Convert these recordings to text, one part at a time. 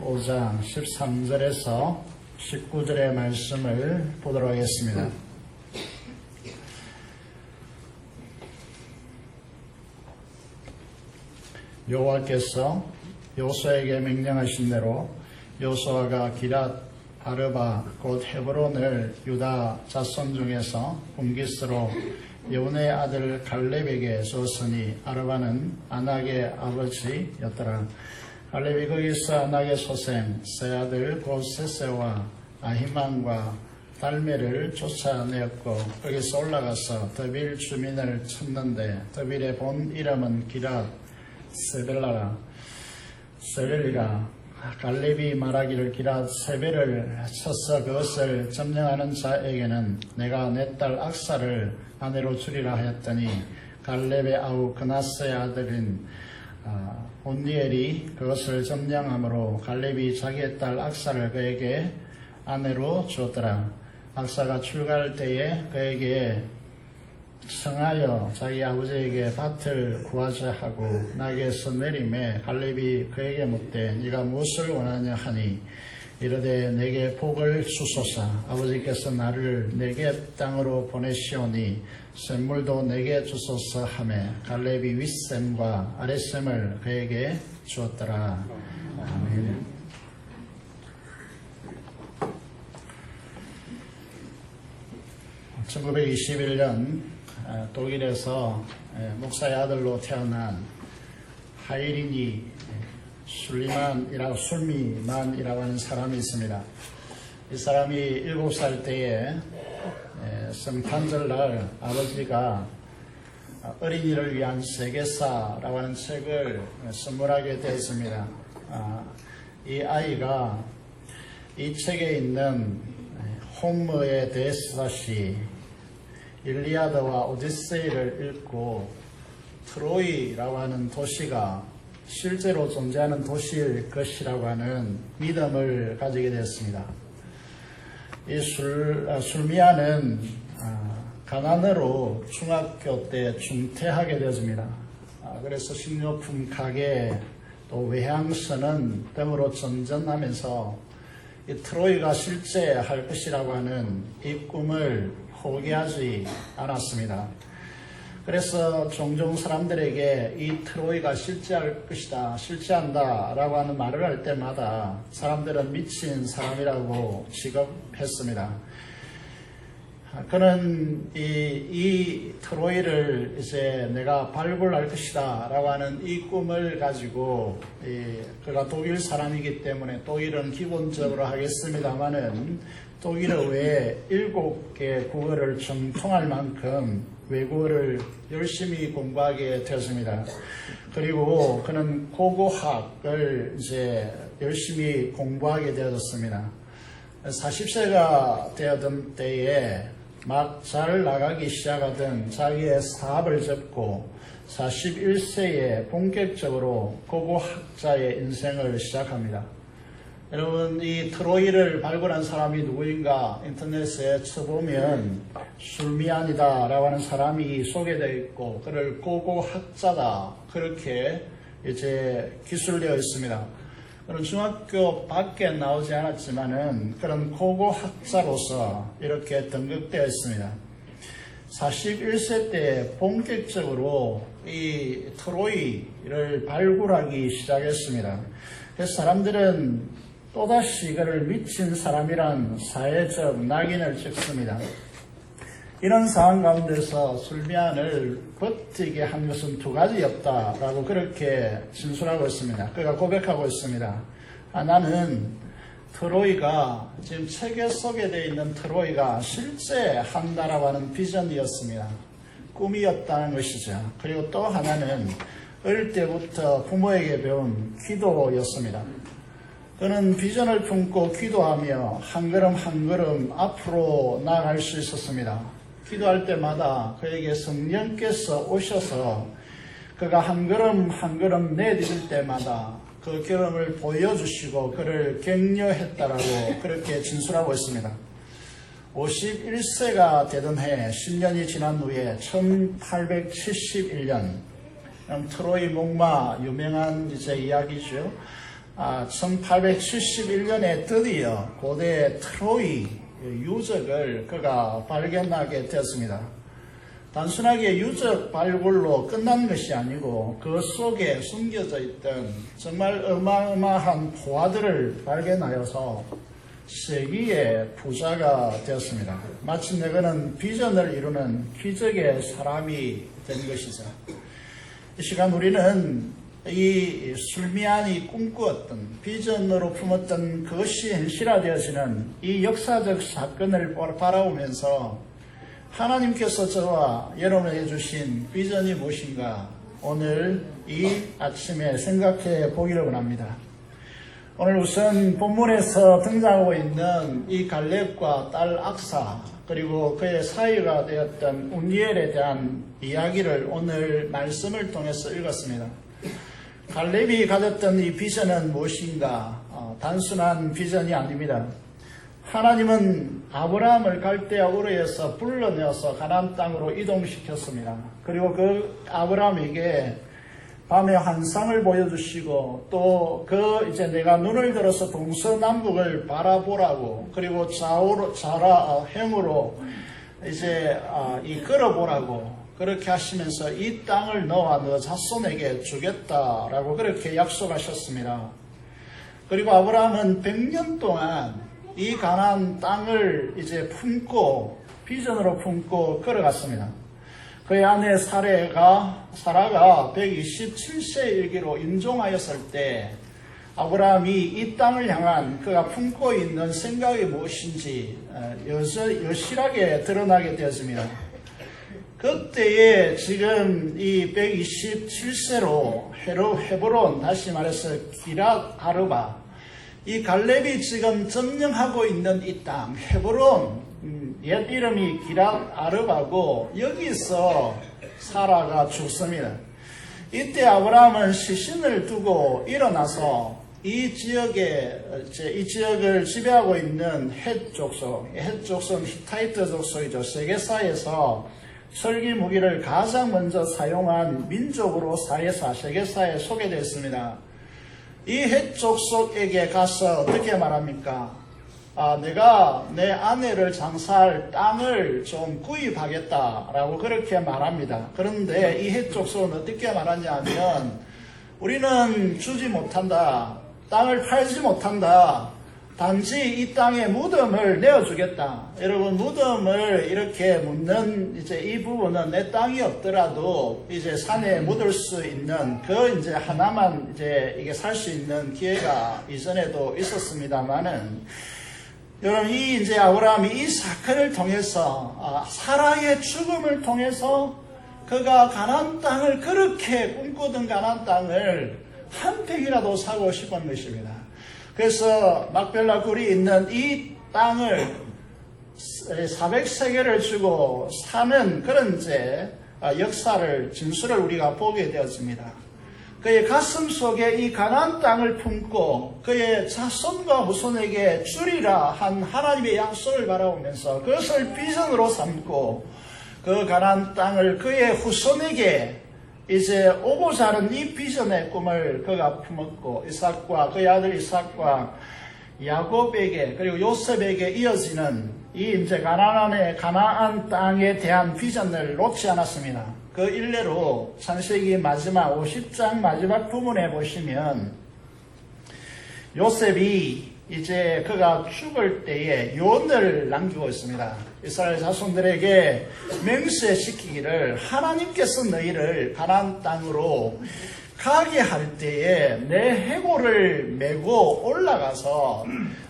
5장 13절에서 19절의 말씀을 보도록 하겠습니다. 여호와께서 요수아에게 명령하신 대로 요수아가 기랏 아르바 곧 헤브론을 유다 자손 중에서 분깃으로 여분의 아들 갈렙에게 주었으니 아르바는 아낙의 아버지였더라. 갈렙이 거기서 아낙의 소생 세 아들 곧 세세와 아히만과 달메를 쫓아내었고 거기서 올라가서 더빌 주민을 쳤는데 더빌의 본 이름은 기랏 세벨리라. 갈렙이 말하기를 기랏 세벨을 쳐서 그것을 점령하는 자에게는 내가 내 딸 악사를 아내로 주리라 하였더니 갈렙의 아우 그나스의 아들인 온니엘이 그것을 점령함으로 갈렙이 자기의 딸 악사를 그에게 아내로 주었더라. 악사가 출가할 때에 그에게 청하여 자기 아버지에게 밭을 구하자 하고 낙에서 내림에 갈렙이 그에게 묻되 네가 무엇을 원하냐 하니 이르되 내게 복을 주소서. 아버지께서 나를 네겝 땅으로 보내시오니 샘물도 내게 주소서 하매 갈렙이 윗샘과 아랫샘을 그에게 주었더라. 아멘. (1921년) 독일에서 목사의 아들로 태어난 하이린이 술미만이라고 하는 사람이 있습니다. 이 사람이 7살 때에 성탄절날 아버지가 어린이를 위한 세계사라고 하는 책을 선물하게 되었습니다. 이 아이가 이 책에 있는 홈러의 대사시 일리아드와 오디세이를 읽고 트로이라고 하는 도시가 실제로 존재하는 도시일 것이라고 하는 믿음을 가지게 되었습니다. 이 술미아는 가난으로 중학교 때 중퇴하게 되었습니다. 그래서 식료품 가게 또 외향선은 등으로 전전하면서 이 트로이가 실제할 것이라고 하는 이 꿈을 포기하지 않았습니다. 그래서 종종 사람들에게 이 트로이가 실제할 것이다, 실제한다 라고 하는 말을 할 때마다 사람들은 미친 사람이라고 취급했습니다. 그는 이 트로이를 이제 내가 발굴할 것이다 라고 하는 이 꿈을 가지고 그가 독일 사람이기 때문에 독일은 기본적으로 하겠습니다마는 독일어 외에 7개 국어를 정통할 만큼 외국어를 열심히 공부하게 되었습니다. 그리고 그는 고고학을 이제 열심히 공부하게 되었습니다. 40세가 되었던 때에 막 잘 나가기 시작하던 자기의 사업을 접고 41세에 본격적으로 고고학자의 인생을 시작합니다. 여러분, 이 트로이를 발굴한 사람이 누구인가 인터넷에 쳐보면 술미안이다 라고 하는 사람이 소개되어 있고 그를 고고학자다 그렇게 이제 기술되어 있습니다. 그런 중학교 밖에 나오지 않았지만은 그런 고고학자로서 이렇게 등극되어 있습니다. 41세 때 본격적으로 이 트로이를 발굴하기 시작했습니다. 그래서 사람들은 또다시 그를 미친 사람이란 사회적 낙인을 찍습니다. 이런 상황 가운데서 술미안을 버티게 한 것은 2가지였다라고 그렇게 진술하고 있습니다. 그가 고백하고 있습니다. 나는 트로이가 지금 책에 소개되어 있는 트로이가 실제한다라고 하는 비전이었습니다. 꿈이었다는 것이죠. 그리고 또 하나는 어릴 때부터 부모에게 배운 기도였습니다. 그는 비전을 품고 기도하며 한 걸음 한 걸음 앞으로 나아갈 수 있었습니다. 기도할 때마다 그에게 성령께서 오셔서 그가 한 걸음 한 걸음 내디딜 때마다 그 걸음을 보여주시고 그를 격려했다라고 그렇게 진술하고 있습니다. 51세가 되던 해 10년이 지난 후에 1871년 트로이 목마 유명한 이제 이야기죠. 1871년에 드디어 고대 트로이 유적을 그가 발견하게 되었습니다. 단순하게 유적 발굴로 끝난 것이 아니고 그 속에 숨겨져 있던 정말 어마어마한 포화들을 발견하여서 세기의 부자가 되었습니다. 마침내 그는 비전을 이루는 기적의 사람이 된 것이죠. 이 시간 우리는 이 술미안이 꿈꾸었던 비전으로 품었던 그것이 현실화되어지는 이 역사적 사건을 바라보면서 하나님께서 저와 여러분에게 주신 비전이 무엇인가 오늘 이 아침에 생각해 보기를 원합니다. 오늘 우선 본문에서 등장하고 있는 이 갈렙과 딸 악사 그리고 그의 사이가 되었던 운니엘에 대한 이야기를 오늘 말씀을 통해서 읽었습니다. 갈렙이 가졌던 이 비전은 무엇인가? 단순한 비전이 아닙니다. 하나님은 아브라함을 갈대아 우르에서 불러내어서 가나안 땅으로 이동시켰습니다. 그리고 그 아브라함에게 밤에 환상을 보여주시고 또 이제 내가 눈을 들어서 동서남북을 바라보라고 그리고 행으로 이제 이끌어보라고 그렇게 하시면서 이 땅을 너와 너 자손에게 주겠다라고 그렇게 약속하셨습니다. 그리고 아브라함은 100년 동안 이 가나안 땅을 이제 품고 비전으로 품고 걸어갔습니다. 그의 아내 사라가 127세 일기로 임종하였을 때 아브라함이 이 땅을 향한 그가 품고 있는 생각이 무엇인지 여실하게 드러나게 되었습니다. 그때에 지금 이 127세로 헤브론, 다시 말해서 기랏 아르바, 이 갈렙이 지금 점령하고 있는 이 땅, 헤브론, 옛 이름이 기랏 아르바고 여기서 사라가 죽습니다. 이때 아브라함은 시신을 두고 일어나서 이 지역을 지배하고 있는 헷 족속은 히타이트 족속이죠. 세계사에서 설기 무기를 가장 먼저 사용한 민족으로 세계사에 소개되었습니다. 이 헷 족속에게 가서 어떻게 말합니까? 내가 내 아내를 장사할 땅을 좀 구입하겠다라고 그렇게 말합니다. 그런데 이 헷 족속은 어떻게 말하냐면 우리는 주지 못한다. 땅을 팔지 못한다. 단지 이 땅에 무덤을 내어주겠다. 여러분, 무덤을 이렇게 묻는 이제 이 부분은 내 땅이 없더라도 이제 산에 묻을 수 있는 이제 하나만 이게 살 수 있는 기회가 이전에도 있었습니다만은 여러분, 이제 아브라함이 이 사건을 통해서 사라의 죽음을 통해서 그가 가나안 땅을 그렇게 꿈꾸던 가나안 땅을 한 팩이라도 사고 싶은 것입니다. 그래서 막벨라 굴이 있는 이 땅을 400세겔을 주고 사는 그런 역사를 진술을 우리가 보게 되었습니다. 그의 가슴 속에 이 가나안 땅을 품고 그의 자손과 후손에게 주리라 한 하나님의 약속을 바라보면서 그것을 비전으로 삼고 그 가나안 땅을 그의 후손에게 이제 오고자 하는 이 비전의 꿈을 그가 품었고 이삭과 그의 아들 이삭과 야곱에게 그리고 요셉에게 이어지는 이 이제 가나안 땅에 대한 비전을 놓지 않았습니다. 그 일례로 창세기 마지막 50장 마지막 부분에 보시면 요셉이 이제 그가 죽을 때에 유언을 남기고 있습니다. 이스라엘 자손들에게 맹세시키기를 하나님께서 너희를 가나안 땅으로 가게 할 때에 내 해골을 메고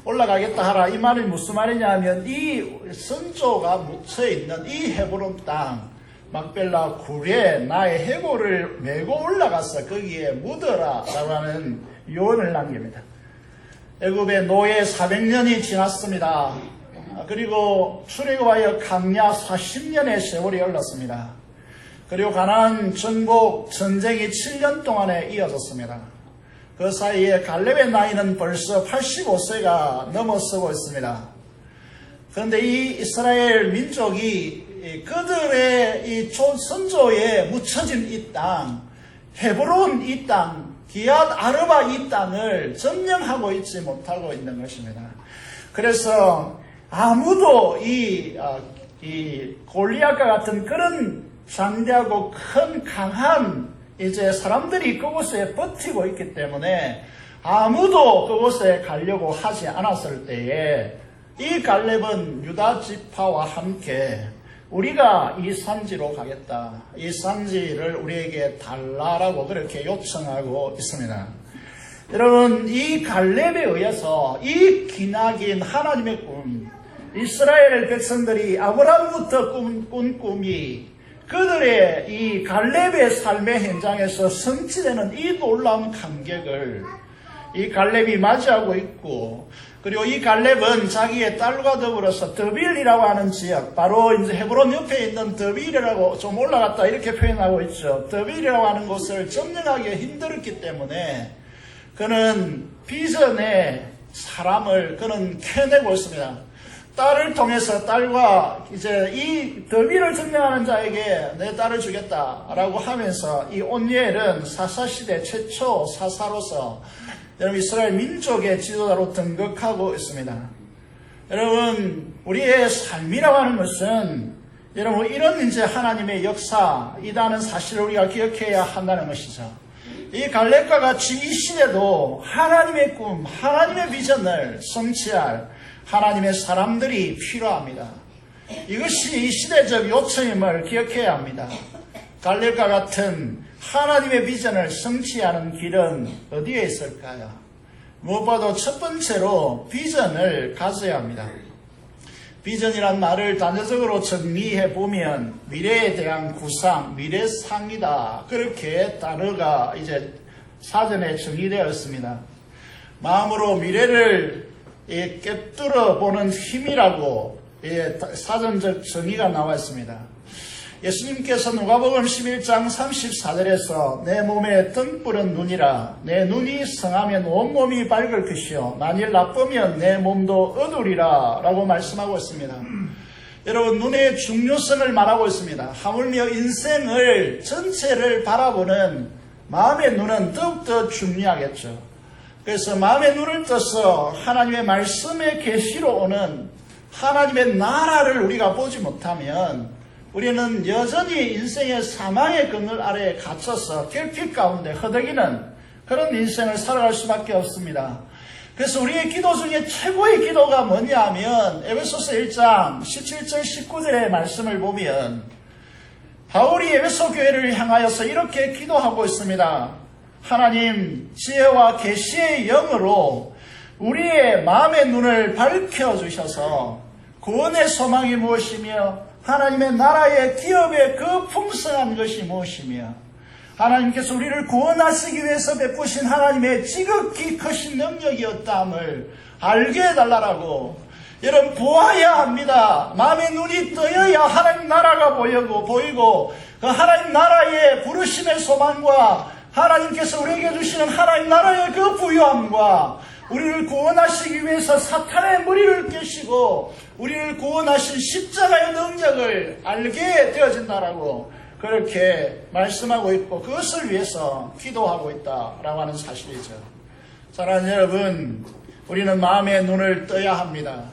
올라가겠다 하라. 이 말이 무슨 말이냐면 이 선조가 묻혀있는 이 헤브론 땅 막벨라 굴에 나의 해골을 메고 올라가서 거기에 묻어라 라고 하는 유언을 남깁니다. 애굽의 노예 400년이 지났습니다. 그리고 출애굽하여 강야 40년의 세월이 흘렀습니다. 그리고 가나안 정복 전쟁이 7년 동안에 이어졌습니다. 그 사이에 갈렙의 나이는 벌써 85세가 넘어서고 있습니다. 그런데 이 이스라엘 민족이 그들의 이 선조에 묻혀진 이 땅, 헤브론 이 땅, 기욤 아르바 이 땅을 점령하고 있지 못하고 있는 것입니다. 그래서 아무도 이 골리앗과 같은 그런 장대하고 큰 강한 이제 사람들이 그곳에 버티고 있기 때문에 아무도 그곳에 가려고 하지 않았을 때에 이 갈렙은 유다 지파와 함께 우리가 이 산지로 가겠다. 이 산지를 우리에게 달라라고 그렇게 요청하고 있습니다. 여러분, 이 갈렙에 의해서 이 기나긴 하나님의 꿈, 이스라엘 백성들이 아브라함부터 꾼 꿈이 그들의 이 갈렙의 삶의 현장에서 성취되는 이 놀라운 감격을 이 갈렙이 맞이하고 있고, 그리고 이 갈렙은 자기의 딸과 더불어서 더빌이라고 하는 지역, 바로 이제 헤브론 옆에 있는 더빌이라고 좀 올라갔다 이렇게 표현하고 있죠. 더빌이라고 하는 곳을 점령하기가 힘들었기 때문에 그는 비전의 사람을 그는 캐내고 있습니다. 딸을 통해서 딸과 이제 이 더빌을 점령하는 자에게 내 딸을 주겠다라고 하면서 이 온니엘은 사사시대 최초 사사로서 여러분 이스라엘 민족의 지도자로 등극하고 있습니다. 여러분, 우리의 삶이라고 하는 것은 여러분 이런 이제 하나님의 역사이다는 사실을 우리가 기억해야 한다는 것이죠. 이 갈렙과 같이 이 시대도 하나님의 꿈, 하나님의 비전을 성취할 하나님의 사람들이 필요합니다. 이것이 이 시대적 요청임을 기억해야 합니다. 갈렙과 같은 하나님의 비전을 성취하는 길은 어디에 있을까요? 무엇보다도 첫 번째로 비전을 가져야 합니다. 비전이란 말을 단어적으로 정리해 보면 미래에 대한 구상, 미래상이다. 그렇게 단어가 이제 사전에 정리되어 있습니다. 마음으로 미래를 꿰뚫어 보는 힘이라고 사전적 정의가 나와 있습니다. 예수님께서 누가복음 11장 34절에서 내 몸에 등불은 눈이라 내 눈이 성하면 온몸이 밝을 것이요 만일 나쁘면 내 몸도 어두리라 라고 말씀하고 있습니다. 여러분, 눈의 중요성을 말하고 있습니다. 하물며 인생을 전체를 바라보는 마음의 눈은 더욱더 중요하겠죠. 그래서 마음의 눈을 떠서 하나님의 말씀의 계시로 오는 하나님의 나라를 우리가 보지 못하면 우리는 여전히 인생의 사망의 그늘 아래에 갇혀서 결핍 가운데 허덕이는 그런 인생을 살아갈 수밖에 없습니다. 그래서 우리의 기도 중에 최고의 기도가 뭐냐 하면 에베소서 1장 17절 19절의 말씀을 보면 바울이 에베소 교회를 향하여서 이렇게 기도하고 있습니다. 하나님, 지혜와 계시의 영으로 우리의 마음의 눈을 밝혀주셔서 구원의 소망이 무엇이며 하나님의 나라의 기업의 그 풍성한 것이 무엇이며 하나님께서 우리를 구원하시기 위해서 베푸신 하나님의 지극히 크신 능력이었다함을 알게 해달라고 여러분 보아야 합니다. 마음의 눈이 떠여야 하나님 나라가 보이고 그 하나님 나라의 부르심의 소망과 하나님께서 우리에게 주시는 하나님 나라의 그 부유함과 우리를 구원하시기 위해서 사탄의 머리를 깨시고 우리를 구원하신 십자가의 능력을 알게 되어진다라고 그렇게 말씀하고 있고 그것을 위해서 기도하고 있다라고 하는 사실이죠. 사랑하는 여러분, 우리는 마음의 눈을 떠야 합니다.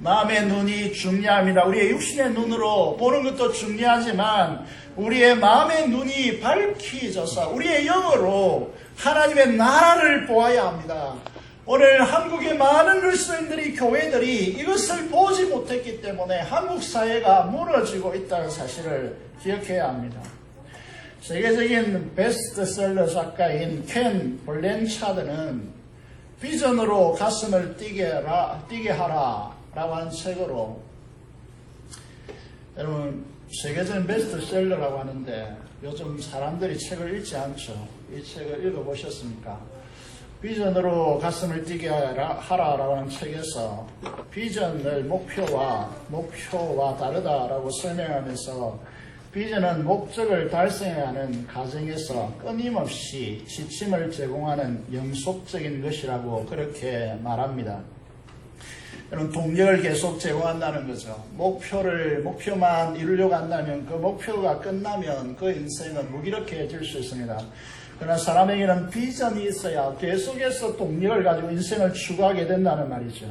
마음의 눈이 중요합니다. 우리의 육신의 눈으로 보는 것도 중요하지만 우리의 마음의 눈이 밝혀져서 우리의 영으로 하나님의 나라를 보아야 합니다. 오늘 한국의 많은 그리스도인들이 교회들이 이것을 보지 못했기 때문에 한국 사회가 무너지고 있다는 사실을 기억해야 합니다. 세계적인 베스트셀러 작가인 켄 블랜차드는 비전으로 가슴을 뛰게 하라 라고 하는 책으로 여러분 세계적인 베스트셀러라고 하는데 요즘 사람들이 책을 읽지 않죠. 이 책을 읽어보셨습니까? 비전으로 가슴을 뛰게 하라라고 하는 책에서 비전을 목표와 다르다라고 설명하면서 비전은 목적을 달성해야 하는 과정에서 끊임없이 지침을 제공하는 영속적인 것이라고 그렇게 말합니다. 여러분, 동력을 계속 제공한다는 거죠. 목표만 이루려고 한다면 그 목표가 끝나면 그 인생은 무기력해질 수 있습니다. 그러나 사람에게는 비전이 있어야 계속해서 동력을 가지고 인생을 추구하게 된다는 말이죠.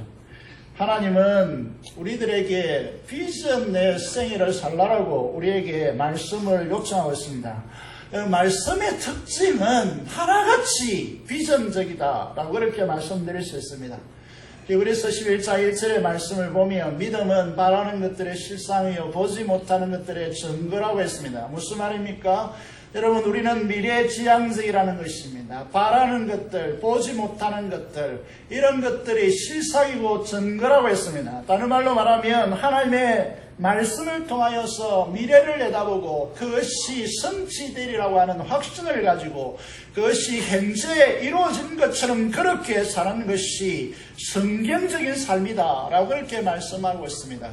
하나님은 우리들에게 비전 내 생애를 살라라고 우리에게 말씀을 요청하고 있습니다. 말씀의 특징은 하나같이 비전적이다라고 그렇게 말씀드릴 수 있습니다. 그래서 11장 1절의 말씀을 보면 믿음은 바라는 것들의 실상이요 보지 못하는 것들의 증거라고 했습니다. 무슨 말입니까? 여러분, 우리는 미래지향적이라는 것입니다. 바라는 것들, 보지 못하는 것들, 이런 것들이 실상이고 증거라고 했습니다. 다른 말로 말하면 하나님의 말씀을 통하여서 미래를 내다보고 그것이 성취되리라고 하는 확신을 가지고 그것이 현재 이루어진 것처럼 그렇게 사는 것이 성경적인 삶이다 라고 그렇게 말씀하고 있습니다.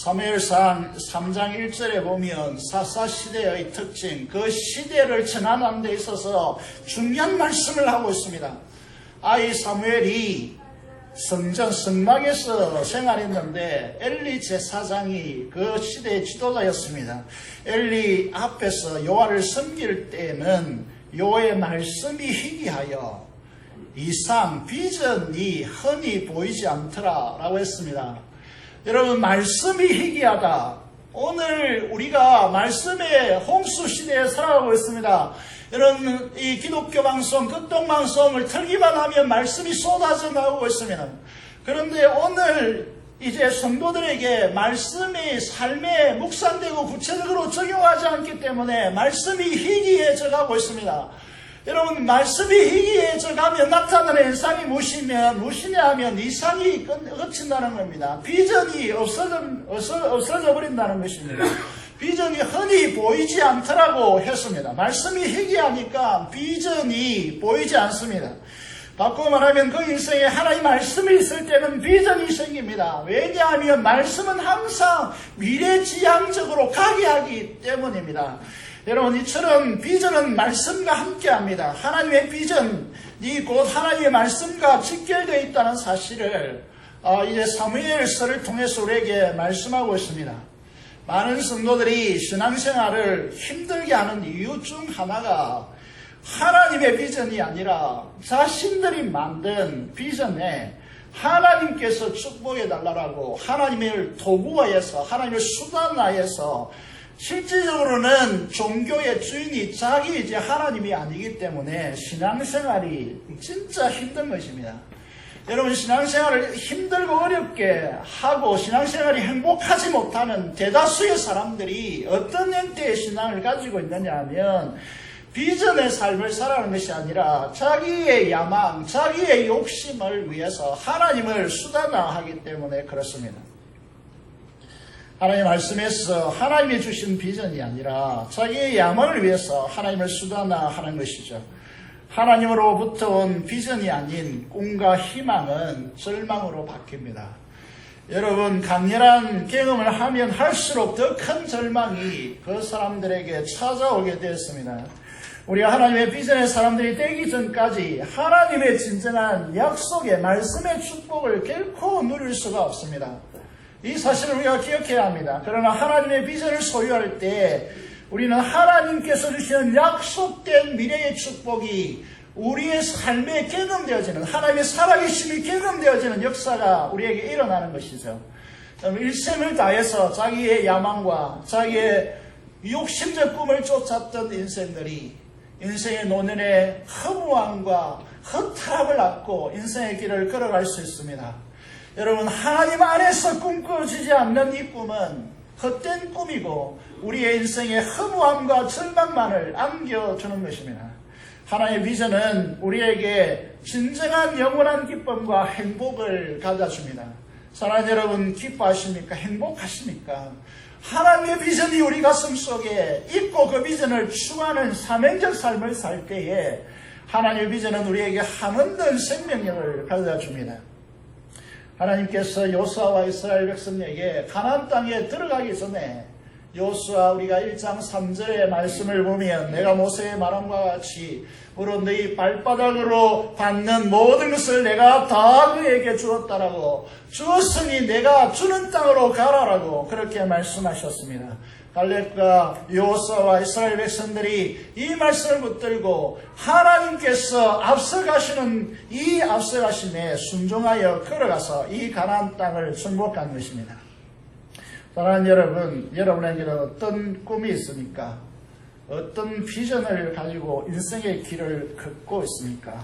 사무엘상 3장 1절에 보면 사사시대의 특징, 그 시대를 전환하는 데 있어서 중요한 말씀을 하고 있습니다. 아이 사무엘이 성막에서 생활했는데 엘리 제사장이 그 시대의 지도자였습니다. 엘리 앞에서 여호와를 섬길 때에는 여호와의 말씀이 희귀하여 이상 비전이 흔히 보이지 않더라 라고 했습니다. 여러분, 말씀이 희귀하다. 오늘 우리가 말씀의 홍수 시대에 살아가고 있습니다. 여러분, 이 기독교 방송, 극동방송을 틀기만 하면 말씀이 쏟아져 나오고 있습니다. 그런데 오늘 이제 성도들에게 말씀이 삶에 묵상되고 구체적으로 적용하지 않기 때문에 말씀이 희귀해져 가고 있습니다. 여러분, 말씀이 희귀해져 가면 나타나는 현상이 무엇이냐 하면 이상이 그친다는 겁니다. 비전이 없어져 버린다는 것입니다. 비전이 흔히 보이지 않더라고 했습니다. 말씀이 희귀하니까 비전이 보이지 않습니다. 바꾸고 말하면 그 인생에 하나님 말씀이 있을 때는 비전이 생깁니다. 왜냐하면 말씀은 항상 미래지향적으로 가게 하기 때문입니다. 여러분, 이처럼 비전은 말씀과 함께합니다. 하나님의 비전이 곧 하나님의 말씀과 직결되어 있다는 사실을 이제 사무엘서를 통해서 우리에게 말씀하고 있습니다. 많은 성도들이 신앙생활을 힘들게 하는 이유 중 하나가 하나님의 비전이 아니라 자신들이 만든 비전에 하나님께서 축복해달라고 하나님을 도구화해서 하나님을 수단화해서 실질적으로는 종교의 주인이 자기 이제 하나님이 아니기 때문에 신앙생활이 진짜 힘든 것입니다. 여러분, 신앙생활을 힘들고 어렵게 하고 신앙생활이 행복하지 못하는 대다수의 사람들이 어떤 형태의 신앙을 가지고 있느냐 하면 비전의 삶을 살아가는 것이 아니라 자기의 야망, 자기의 욕심을 위해서 하나님을 수단화하기 때문에 그렇습니다. 하나님 말씀에서 하나님이 주신 비전이 아니라 자기의 야망을 위해서 하나님을 수단화하는 것이죠. 하나님으로부터 온 비전이 아닌 꿈과 희망은 절망으로 바뀝니다. 여러분, 강렬한 경험을 하면 할수록 더 큰 절망이 그 사람들에게 찾아오게 되었습니다. 우리가 하나님의 비전의 사람들이 되기 전까지 하나님의 진정한 약속의 말씀의 축복을 결코 누릴 수가 없습니다. 이 사실을 우리가 기억해야 합니다. 그러나 하나님의 비전을 소유할 때 우리는 하나님께서 주시는 약속된 미래의 축복이 우리의 삶에 경험되어지는, 하나님의 살아계심이 경험되어지는 역사가 우리에게 일어나는 것이죠. 일생을 다해서 자기의 야망과 자기의 욕심적 꿈을 쫓았던 인생들이 인생의 노년에 허무함과 허탈함을 안고 인생의 길을 걸어갈 수 있습니다. 여러분, 하나님 안에서 꿈꿔주지 않는 이 꿈은 헛된 꿈이고 우리의 인생의 허무함과 절망만을 안겨주는 것입니다. 하나님의 비전은 우리에게 진정한 영원한 기쁨과 행복을 가져줍니다. 사랑하는 여러분, 기뻐하십니까? 행복하십니까? 하나님의 비전이 우리 가슴 속에 있고 그 비전을 추구하는 사명적 삶을 살 때에 하나님의 비전은 우리에게 한없는 생명력을 가져줍니다. 하나님께서 요수아와 이스라엘 백성에게 가나안 땅에 들어가기 전에 여호수아 우리가 1장 3절의 말씀을 보면 내가 모세의 말함과 같이 무릇 너희 발바닥으로 받는 모든 것을 내가 다 그에게 주었다라고, 주었으니 내가 주는 땅으로 가라라고 그렇게 말씀하셨습니다. 갈렙과 여호수아와 이스라엘 백성들이 이 말씀을 붙들고 하나님께서 앞서가심에 순종하여 걸어가서 이 가나안 땅을 정복한 것입니다. 사랑하는 여러분, 여러분에게는 어떤 꿈이 있습니까? 어떤 비전을 가지고 인생의 길을 걷고 있습니까?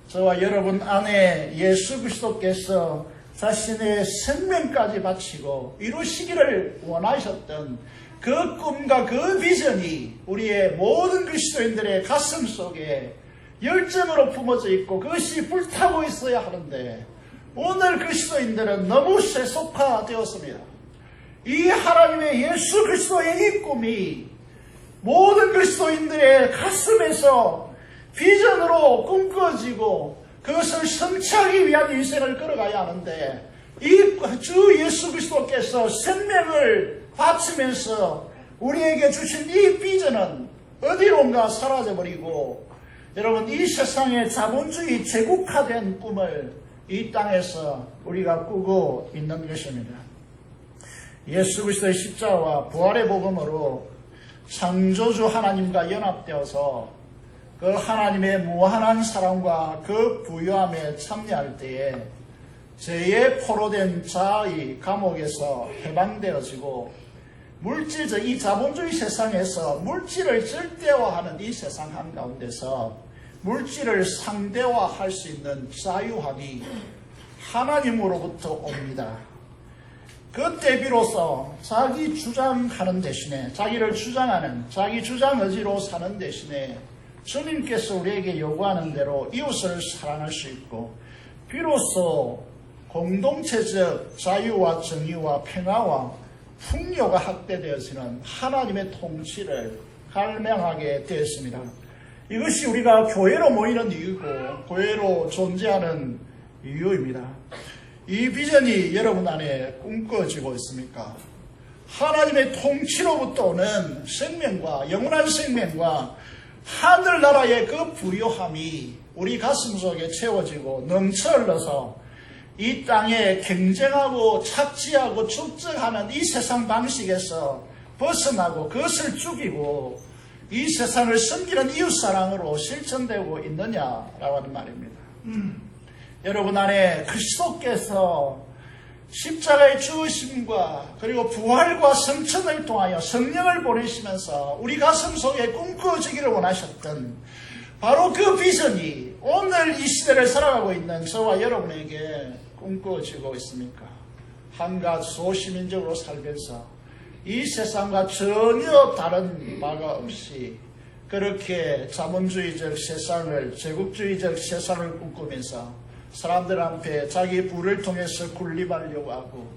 저와 여러분 안에 예수 그리스도께서 자신의 생명까지 바치고 이루시기를 원하셨던 그 꿈과 그 비전이 우리의 모든 그리스도인들의 가슴 속에 열정으로 품어져 있고 그것이 불타고 있어야 하는데, 오늘 그리스도인들은 너무 세속화되었습니다. 이 하나님의 예수 그리스도의 이 꿈이 모든 그리스도인들의 가슴에서 비전으로 꿈꿔지고 그것을 성취하기 위한 인생을 걸어가야 하는데, 이 주 예수 그리스도께서 생명을 바치면서 우리에게 주신 이 비전은 어디론가 사라져버리고, 여러분 이 세상의 자본주의 제국화된 꿈을 이 땅에서 우리가 꾸고 있는 것입니다. 예수 그리스도의 십자가와 부활의 복음으로 창조주 하나님과 연합되어서 그 하나님의 무한한 사랑과 그 부유함에 참여할 때에 죄에 포로된 자의 감옥에서 해방되어지고, 물질적 이 자본주의 세상에서 물질을 절대화하는 이 세상 한가운데서 물질을 상대화할 수 있는 자유함이 하나님으로부터 옵니다. 그때 비로소 자기 주장하는 대신에, 자기를 주장하는, 자기 주장 의지로 사는 대신에 주님께서 우리에게 요구하는 대로 이웃을 사랑할 수 있고, 비로소 공동체적 자유와 정의와 평화와 풍요가 확대되어지는 하나님의 통치를 갈망하게 되었습니다. 이것이 우리가 교회로 모이는 이유고 교회로 존재하는 이유입니다. 이 비전이 여러분 안에 꿈꿔지고 있습니까? 하나님의 통치로부터 오는 생명과 영원한 생명과 하늘나라의 그 부요함이 우리 가슴 속에 채워지고 넘쳐 흘러서 이 땅에 경쟁하고 착취하고 축적하는 이 세상 방식에서 벗어나고 그것을 죽이고 이 세상을 섬기는 이웃사랑으로 실천되고 있느냐라고 하는 말입니다. 여러분 안에 그리스도께서 십자가의 죽으심과 그리고 부활과 성천을 통하여 성령을 보내시면서 우리 가슴 속에 꿈꿔지기를 원하셨던 바로 그 비전이 오늘 이 시대를 살아가고 있는 저와 여러분에게 꿈꿔지고 있습니까? 한갓 소시민적으로 살면서 이 세상과 전혀 다른 바가 없이 그렇게 자본주의적 세상을, 제국주의적 세상을 꿈꾸면서 사람들 앞에 자기 부를 통해서 군림하려고 하고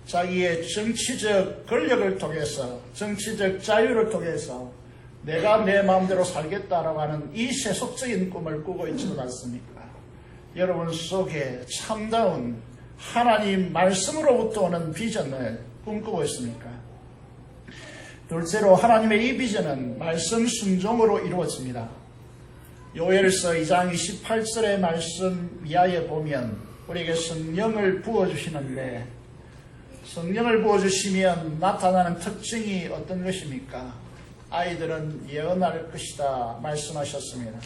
자기의 정치적 권력을 통해서, 정치적 자유를 통해서 내가 내 마음대로 살겠다라고 하는 이 세속적인 꿈을 꾸고 있지는 않습니까? 여러분 속에 참다운 하나님 말씀으로부터 오는 비전을 꿈꾸고 있습니까? 둘째로 하나님의 이 비전은 말씀 순종으로 이루어집니다. 요엘서 2장 28절의 말씀 이하에 보면 우리에게 성령을 부어주시는데, 성령을 부어주시면 나타나는 특징이 어떤 것입니까? 아이들은 예언할 것이다 말씀하셨습니다.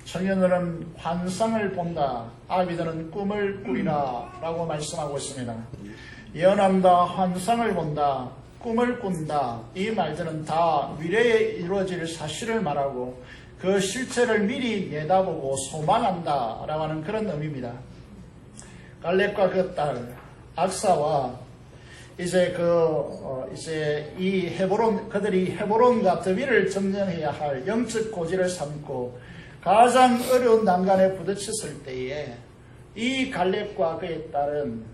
청년들은 환상을 본다, 아비들은 꿈을 꾸리라 라고 말씀하고 있습니다. 예언한다, 환상을 본다, 꿈을 꾼다, 이 말들은 다 미래에 이루어질 사실을 말하고 그 실체를 미리 내다보고 소망한다 라고 하는 그런 의미입니다. 갈렙과 그 딸 악사와 이제 이 헤브론, 그들이 헤브론과 더비를 점령해야 할 영적 고지를 삼고 가장 어려운 난간에 부딪혔을 때에 이 갈렙과 그의 딸은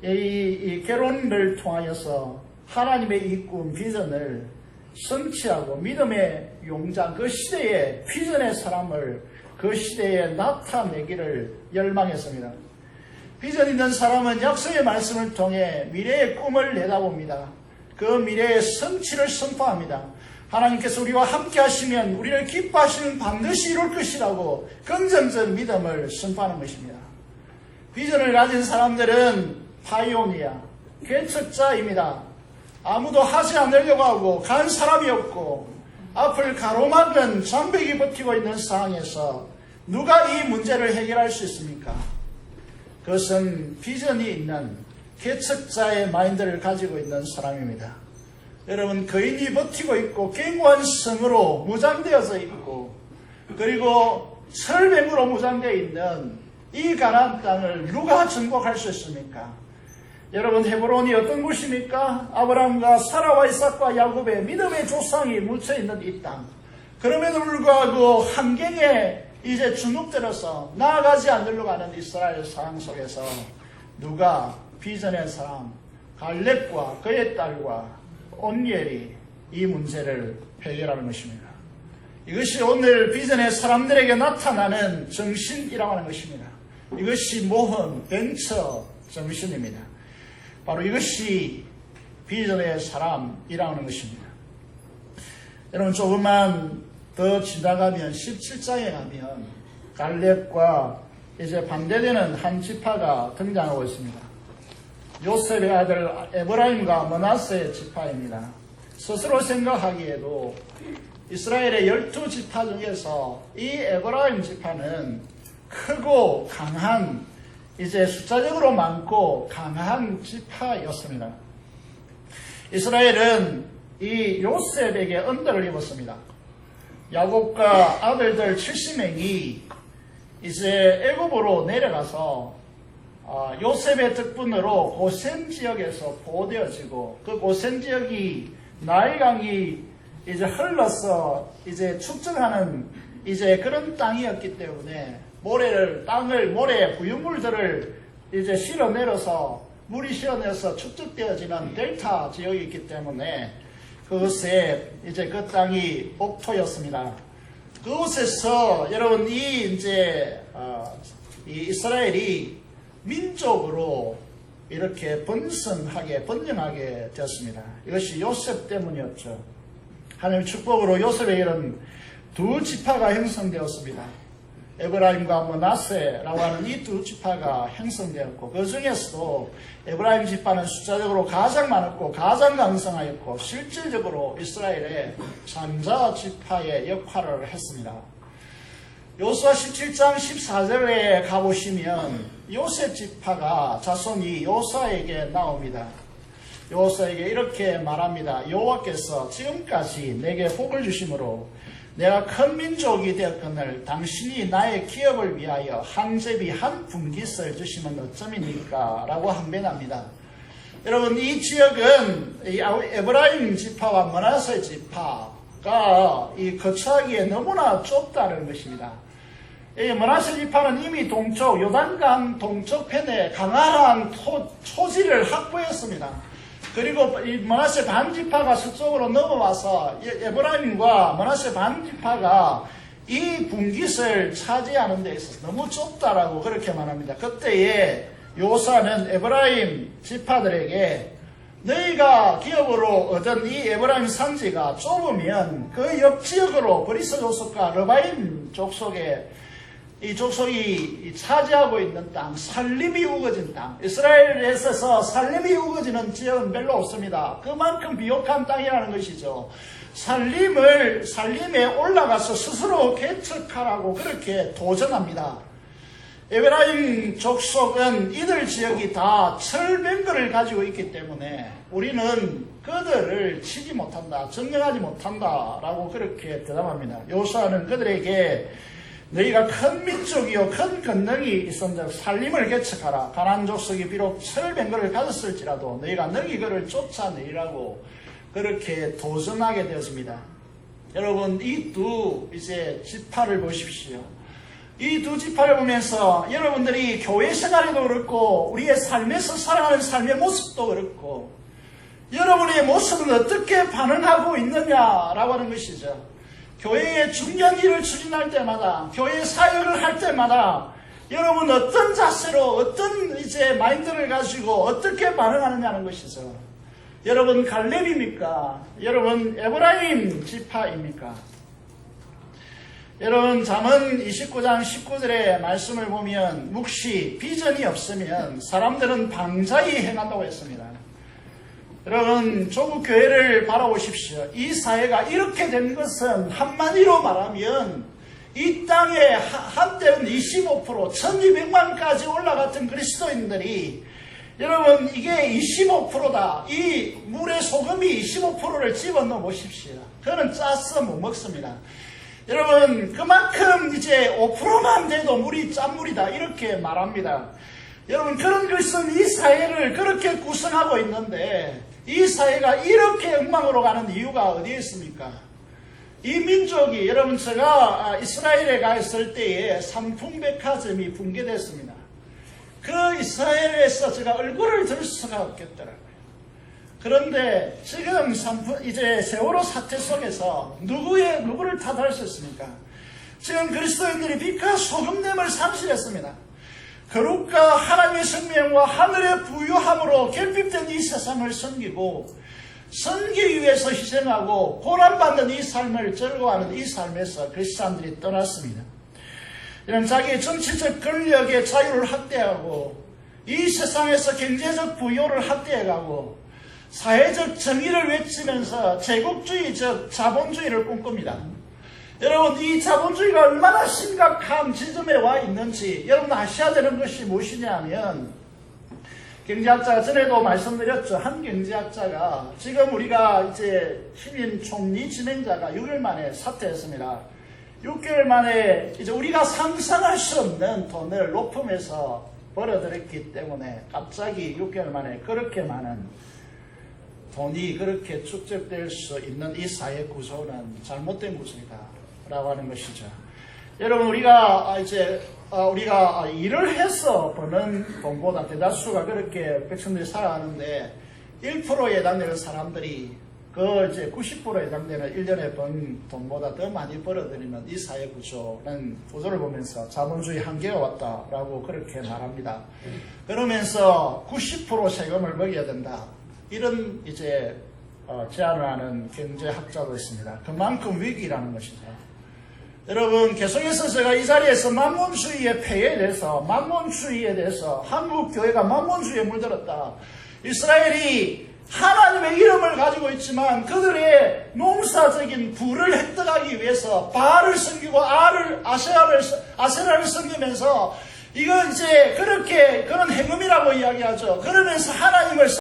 이 결혼을 통하여서 하나님의 이 꿈 비전을 성취하고 믿음의 용장, 그 시대의 비전의 사람을 그 시대에 나타내기를 열망했습니다. 비전 있는 사람은 약속의 말씀을 통해 미래의 꿈을 내다봅니다. 그 미래의 성취를 선포합니다. 하나님께서 우리와 함께 하시면 우리를 기뻐하시는 반드시 이룰 것이라고 긍정적 믿음을 선포하는 것입니다. 비전을 가진 사람들은 파이오니아, 개척자입니다. 아무도 하지 않으려고 하고 간 사람이 없고 앞을 가로막은 장벽이 버티고 있는 상황에서 누가 이 문제를 해결할 수 있습니까? 그것은 비전이 있는 개척자의 마인드를 가지고 있는 사람입니다. 여러분, 거인이 버티고 있고 견고한 성으로 무장되어져 있고 그리고 철병으로 무장되어 있는 이 가나안 땅을 누가 정복할 수 있습니까? 여러분, 헤브론이 어떤 곳입니까? 아브라함과 사라와 이삭과 야곱의 믿음의 조상이 묻혀있는 이 땅. 그럼에도 불구하고 환경에 이제 주눅들어서 나아가지 않으려고 하는 이스라엘 상황 속에서 누가 비전의 사람 갈렙과 그의 딸과 온니엘이 이 문제를 해결하는 것입니다. 이것이 오늘 비전의 사람들에게 나타나는 정신이라고 하는 것입니다. 이것이 모험, 벤처 정신입니다. 바로 이것이 비전의 사람이라고 하는 것입니다. 여러분, 조금만 더 지나가면 17장에 가면 갈렙과 이제 반대되는 한 지파가 등장하고 있습니다. 요셉의 아들 에브라임과 므낫세의 지파입니다. 스스로 생각하기에도 이스라엘의 12지파 중에서 이 에브라임 지파는 크고 강한, 이제 숫자적으로 많고 강한 지파였습니다. 이스라엘은 이 요셉에게 언덕을 입었습니다. 야곱과 아들들 70명이 이제 애굽으로 내려가서 요셉의 덕분으로 고센 지역에서 보호되어지고 그 고센 지역이 나일강이 이제 흘러서 이제 축적하는 이제 그런 땅이었기 때문에 모래 부유물들을 이제 실어내려서 물이 실어내서 축적되어지는 델타 지역이 있기 때문에 그것에 이제 그 땅이 옥토였습니다. 그곳에서 여러분 이 이 이스라엘이 민족으로 이렇게 번영하게 되었습니다. 이것이 요셉 때문이었죠. 하나님의 축복으로 요셉에게는 두 지파가 형성되었습니다. 에브라임과 므낫세라고 하는 이 두 지파가 형성되었고 그 중에서도 에브라임 지파는 숫자적으로 가장 많았고 가장 강성하였고 실질적으로 이스라엘의 산자 지파의 역할을 했습니다. 요수아 17장 14절에 가보시면 요셉 지파가 자손이 요사에게 나옵니다. 요사에게 이렇게 말합니다. 여호와께서 지금까지 내게 복을 주심으로 내가 큰 민족이 되었거늘 당신이 나의 기업을 위하여 한 제비 한 분깃을 주시면 어쩌입니까? 라고 항변합니다. 여러분, 이 지역은 에브라임 지파와 므낫세 지파가 이 거처하기에 너무나 좁다는 것입니다. 이 므낫세 지파는 이미 동쪽 요단강 동쪽편에 강한 토지를 확보했습니다. 그리고 이 므낫세 반지파가 서쪽으로 넘어와서 에브라임과 므낫세 반지파가 이 분깃을 차지하는 데 있어서 너무 좁다라고 그렇게 말합니다. 그때에 요사는 에브라임 지파들에게 너희가 기업으로 얻은 이 에브라임 산지가 좁으면 그 옆 지역으로 브리스 족속과 르바임 족속에 이 족속이 차지하고 있는 땅, 살림이 우거진 땅, 이스라엘에 있어서 살림이 우거지는 지역은 별로 없습니다. 그만큼 비옥한 땅이라는 것이죠. 살림에 올라가서 스스로 개척하라고 그렇게 도전합니다. 에브라임 족속은 이들 지역이 다 철병거를 가지고 있기 때문에 우리는 그들을 치지 못한다, 점령하지 못한다 라고 그렇게 대답합니다. 요수아는 그들에게 너희가 큰 민족이요 큰 권능이 있었는데 살림을 개척하라. 가나안 족속이 비록 철병거를 가졌을지라도 너희가 능히 그를 쫓아내리라고 그렇게 도전하게 되었습니다. 여러분, 이 두 이제 지파를 보십시오. 이 두 지파를 보면서 여러분들이 교회 생활에도 그렇고 우리의 삶에서 살아가는 삶의 모습도 그렇고 여러분의 모습은 어떻게 반응하고 있느냐라고 하는 것이죠. 교회의 중요한 일을 추진할 때마다, 교회 사역을 할 때마다 여러분 어떤 자세로, 어떤 이제 마인드를 가지고 어떻게 반응하느냐는 것이죠. 여러분 갈렙입니까? 여러분 에브라임 지파입니까? 여러분 잠언 29장 19절의 말씀을 보면 묵시 비전이 없으면 사람들은 방자히 행한다고 했습니다. 여러분 조국 교회를 바라보십시오. 이 사회가 이렇게 된 것은 한마디로 말하면 이 땅에 한때는 25% 1200만까지 올라갔던 그리스도인들이 여러분 이게 25%다. 이 물에 소금이 25%를 집어넣어 보십시오. 그거는 짜서 못 먹습니다. 여러분 그만큼 이제 5%만 돼도 물이 짠물이다 이렇게 말합니다. 여러분 그런 것은 이 사회를 그렇게 구성하고 있는데 이 사회가 이렇게 엉망으로 가는 이유가 어디에 있습니까? 이 민족이 여러분 제가 이스라엘에 가 있을 때에 삼풍백화점이 붕괴됐습니다. 그 이스라엘에서 제가 얼굴을 들 수가 없겠더라고요. 그런데 지금 이제 세월호 사태 속에서 누구를 탓할 수 있습니까? 지금 그리스도인들이 빛과 소금됨을 상실했습니다. 거룩과 하나님의 생명과 하늘의 부유함으로 결핍된 이 세상을 섬기고 섬기기 위해서 희생하고 고난받는 이 삶을 즐거워하는 이 삶에서 크리스찬들이 떠났습니다. 이런 자기의 정치적 권력의 자유를 확대하고 이 세상에서 경제적 부여를 확대해가고 사회적 정의를 외치면서 제국주의적 자본주의를 꿈꿉니다. 여러분 이 자본주의가 얼마나 심각한 지점에 와 있는지 여러분 아셔야 되는 것이 무엇이냐면 경제학자가 전에도 말씀드렸죠. 한 경제학자가 지금 우리가 이제 신임 총리 진행자가 6개월 만에 사퇴했습니다. 6개월 만에 이제 우리가 상상할 수 없는 돈을 로펌에서 벌어들였기 때문에 갑자기 6개월 만에 그렇게 많은 돈이 그렇게 축적될 수 있는 이 사회 구조는 잘못된 구조이다 라고 하는 것이죠. 여러분 우리가 일을 해서 버는 돈보다 대다수가 그렇게 백성들이 살아가는데 1%에 해당되는 사람들이 그 이제 90%에 해당되는 1년에 번 돈보다 더 많이 벌어들이는 이 사회 구조를 보면서 자본주의 한계가 왔다라고 그렇게 말합니다. 그러면서 90% 세금을 먹여야 된다. 이런 이제 제안을 하는 경제학자도 있습니다. 그만큼 위기라는 것이죠. 여러분 계속해서 제가 이 자리에서 만몬주의의 폐해에 대해서 한국 교회가 만몬주의에 물들었다. 이스라엘이 하나님의 이름을 가지고 있지만 그들의 농사적인 부를 획득하기 위해서 바알을 섬기고 아세라를 섬기면서 이건 이제 그렇게 그런 행음이라고 이야기하죠. 그러면서 하나님을